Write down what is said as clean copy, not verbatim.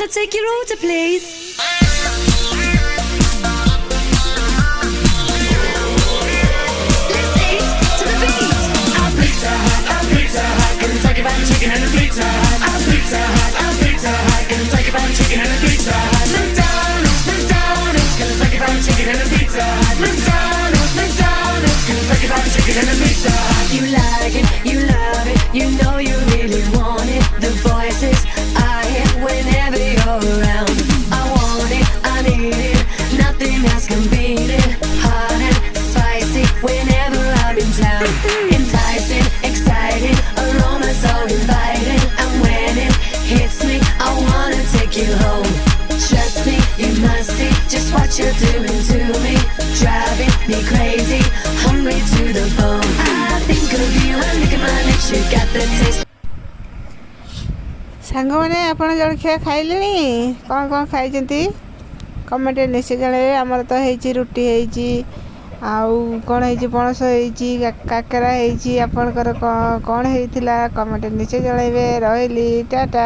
wanna take your order, please? Let's eat to the beat. Our Pizza Hut, our Pizza Hut, Kentucky Fried Chicken and a Pizza Hut. Our Pizza Hut, our Pizza Hut, Kentucky Fried Chicken and a Pizza Hut. McDonald's, McDonald's, Kentucky Fried Chicken and a Pizza Hut. McDonald's, McDonald's, Kentucky Fried Chicken and a Pizza Hut. You like it, you love it, you know you really want it. The voices I hear whenever you're around. I want it, I need it, nothing else can beat it. Hot and spicy whenever I'm in town. Enticing, exciting, aroma so inviting. And when it hits me, I wanna take you home. Trust me, you must see just what you're doing to me. Driving me crazy, hungry to the bone. I think of you and look at my lips, you got the taste. ସାଙ୍ଗମାନେ ଆପଣ ଜଳଖିଆ ଖାଇଲେଣି? କ'ଣ ଖାଇଛନ୍ତି କମେଣ୍ଟରେ ନିଶ୍ଚୟ ଜଣାଇବେ। ଆମର ତ ହେଇଛି ରୁଟି ହେଇଛି, ଆଉ କ'ଣ ହେଇଛି ପଣସ ହେଇଛି, କାକେରା ହେଇଛି। ଆପଣଙ୍କର କ'ଣ ହେଇଥିଲା କମେଣ୍ଟରେ ନିଶ୍ଚୟ ଜଣାଇବେ। ରହିଲି, ଟାଟା।